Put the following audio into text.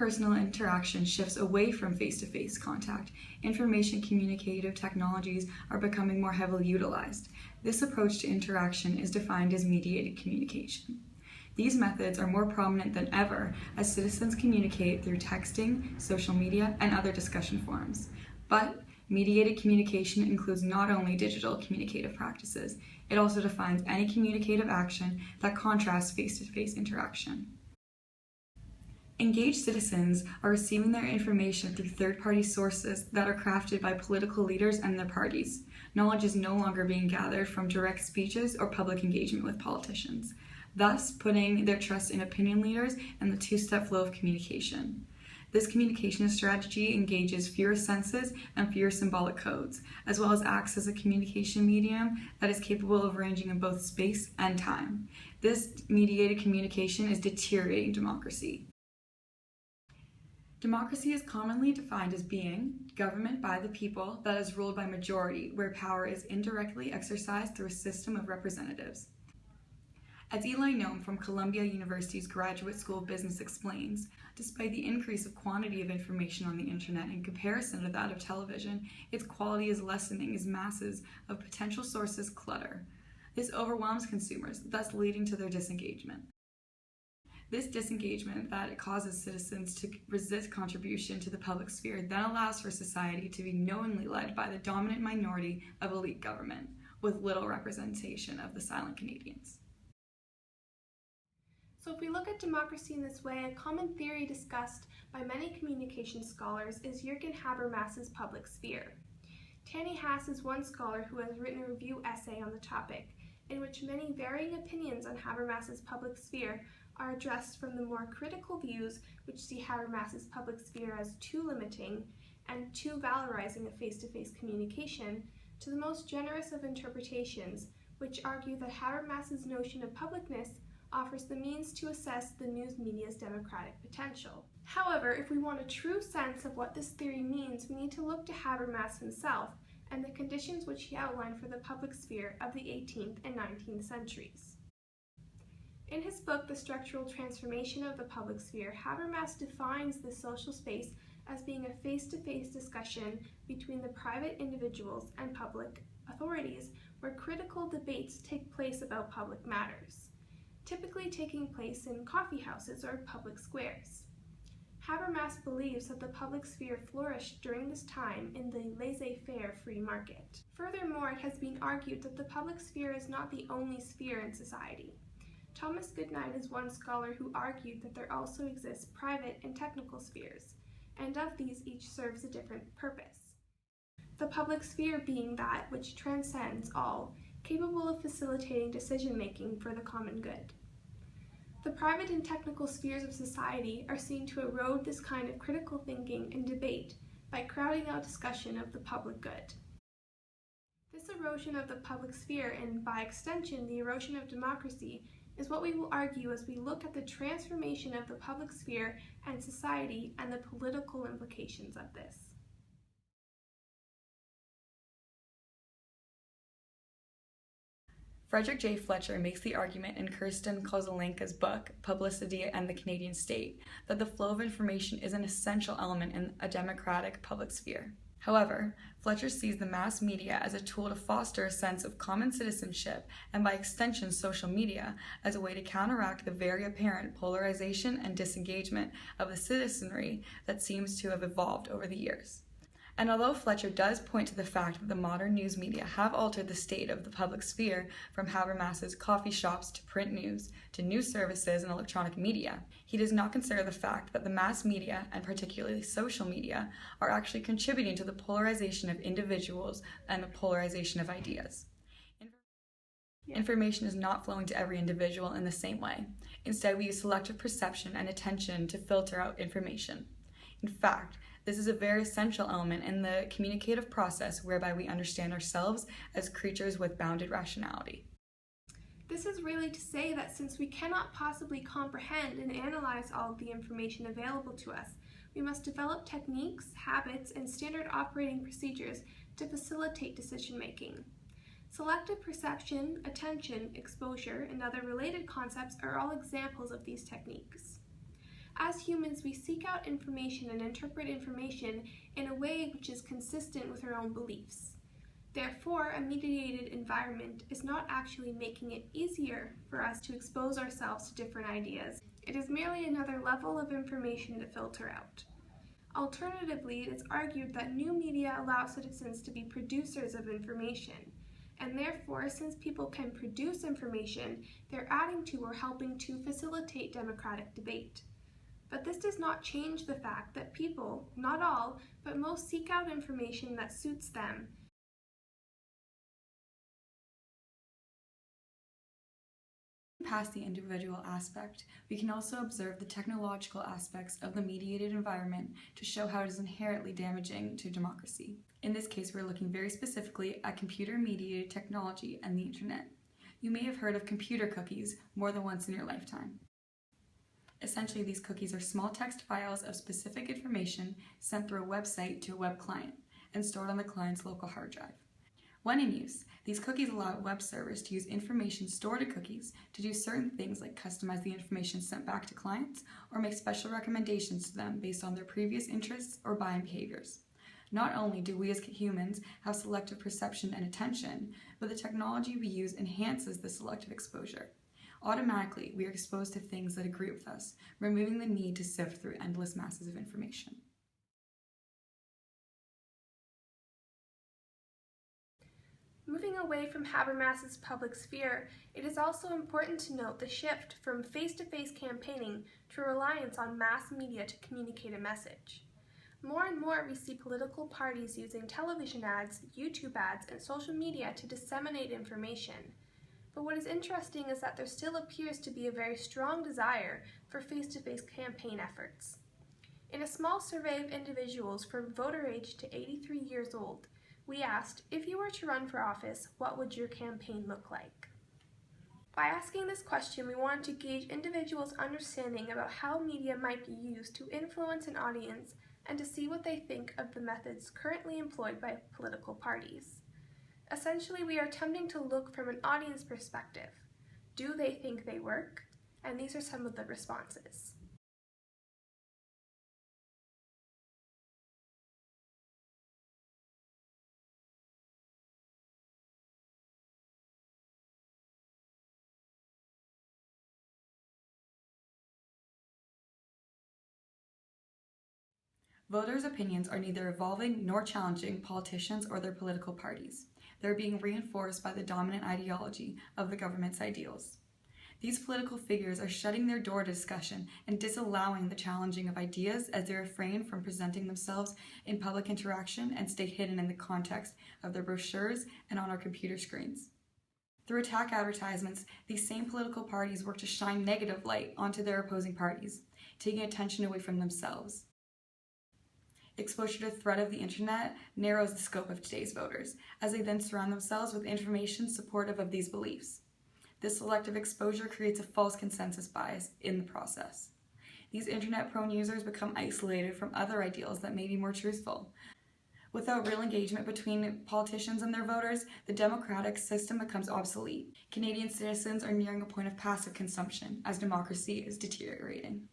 interpersonal interaction shifts away from face-to-face contact, information communicative technologies are becoming more heavily utilized. This approach to interaction is defined as mediated communication. These methods are more prominent than ever as citizens communicate through texting, social media, and other discussion forums. But mediated communication includes not only digital communicative practices, it also defines any communicative action that contrasts face-to-face interaction. Engaged citizens are receiving their information through third-party sources that are crafted by political leaders and their parties. Knowledge is no longer being gathered from direct speeches or public engagement with politicians, thus putting their trust in opinion leaders and the two-step flow of communication. This communication strategy engages fewer senses and fewer symbolic codes, as well as acts as a communication medium that is capable of ranging in both space and time. This mediated communication is deteriorating democracy. Democracy is commonly defined as being government by the people that is ruled by majority, where power is indirectly exercised through a system of representatives. As Eli Noem from Columbia University's Graduate School of Business explains, despite the increase of quantity of information on the internet in comparison to that of television, its quality is lessening as masses of potential sources clutter. This overwhelms consumers, thus leading to their disengagement. This disengagement that it causes citizens to resist contribution to the public sphere then allows for society to be knowingly led by the dominant minority of elite government, with little representation of the silent Canadians. So if we look at democracy in this way, a common theory discussed by many communication scholars is Jürgen Habermas's public sphere. Tanny Haas is one scholar who has written a review essay on the topic, in which many varying opinions on Habermas's public sphere are addressed, from the more critical views which see Habermas's public sphere as too limiting and too valorizing of face-to-face communication, to the most generous of interpretations, which argue that Habermas's notion of publicness offers the means to assess the news media's democratic potential. However, if we want a true sense of what this theory means, we need to look to Habermas himself and the conditions which he outlined for the public sphere of the 18th and 19th centuries. In his book, The Structural Transformation of the Public Sphere, Habermas defines the social space as being a face-to-face discussion between the private individuals and public authorities, where critical debates take place about public matters, typically taking place in coffee houses or public squares. Habermas believes that the public sphere flourished during this time in the laissez-faire free market. Furthermore, it has been argued that the public sphere is not the only sphere in society. Thomas Goodnight is one scholar who argued that there also exist private and technical spheres, and of these each serves a different purpose. The public sphere being that which transcends all, capable of facilitating decision-making for the common good. The private and technical spheres of society are seen to erode this kind of critical thinking and debate by crowding out discussion of the public good. This erosion of the public sphere, and by extension the erosion of democracy, is what we will argue as we look at the transformation of the public sphere and society and the political implications of this. Frederick J. Fletcher makes the argument in Kirsten Kozelenka's book, Publicity and the Canadian State, that the flow of information is an essential element in a democratic public sphere. However, Fletcher sees the mass media as a tool to foster a sense of common citizenship, and by extension social media, as a way to counteract the very apparent polarization and disengagement of the citizenry that seems to have evolved over the years. And although Fletcher does point to the fact that the modern news media have altered the state of the public sphere, from Habermas's coffee shops to print news to news services and electronic media, he does not consider the fact that the mass media, and particularly social media, are actually contributing to the polarization of individuals and the polarization of ideas. Information is not flowing to every individual in the same way. Instead, we use selective perception and attention to filter out information. In fact, this is a very essential element in the communicative process whereby we understand ourselves as creatures with bounded rationality. This is really to say that since we cannot possibly comprehend and analyze all of the information available to us, we must develop techniques, habits, and standard operating procedures to facilitate decision-making. Selective perception, attention, exposure, and other related concepts are all examples of these techniques. As humans, we seek out information and interpret information in a way which is consistent with our own beliefs. Therefore, a mediated environment is not actually making it easier for us to expose ourselves to different ideas. It is merely another level of information to filter out. Alternatively, it is argued that new media allow citizens to be producers of information, and therefore, since people can produce information, they're adding to or helping to facilitate democratic debate. But this does not change the fact that people, not all, but most, seek out information that suits them. Past the individual aspect, we can also observe the technological aspects of the mediated environment to show how it is inherently damaging to democracy. In this case, we're looking very specifically at computer-mediated technology and the internet. You may have heard of computer cookies more than once in your lifetime. Essentially, these cookies are small text files of specific information sent through a website to a web client and stored on the client's local hard drive. When in use, these cookies allow web servers to use information stored in cookies to do certain things like customize the information sent back to clients or make special recommendations to them based on their previous interests or buying behaviors. Not only do we as humans have selective perception and attention, but the technology we use enhances the selective exposure. Automatically, we are exposed to things that agree with us, removing the need to sift through endless masses of information. Moving away from Habermas's public sphere, it is also important to note the shift from face-to-face campaigning to reliance on mass media to communicate a message. More and more, we see political parties using television ads, YouTube ads, and social media to disseminate information. But what is interesting is that there still appears to be a very strong desire for face-to-face campaign efforts. In a small survey of individuals from voter age to 83 years old, we asked, if you were to run for office, what would your campaign look like? By asking this question, we wanted to gauge individuals' understanding about how media might be used to influence an audience and to see what they think of the methods currently employed by political parties. Essentially, we are attempting to look from an audience perspective. Do they think they work? And these are some of the responses. Voters' opinions are neither evolving nor challenging politicians or their political parties. They're being reinforced by the dominant ideology of the government's ideals. These political figures are shutting their door to discussion and disallowing the challenging of ideas as they refrain from presenting themselves in public interaction and stay hidden in the context of their brochures and on our computer screens. Through attack advertisements, these same political parties work to shine negative light onto their opposing parties, taking attention away from themselves. Exposure to the threat of the internet narrows the scope of today's voters, as they then surround themselves with information supportive of these beliefs. This selective exposure creates a false consensus bias in the process. These internet-prone users become isolated from other ideals that may be more truthful. Without real engagement between politicians and their voters, the democratic system becomes obsolete. Canadian citizens are nearing a point of passive consumption as democracy is deteriorating.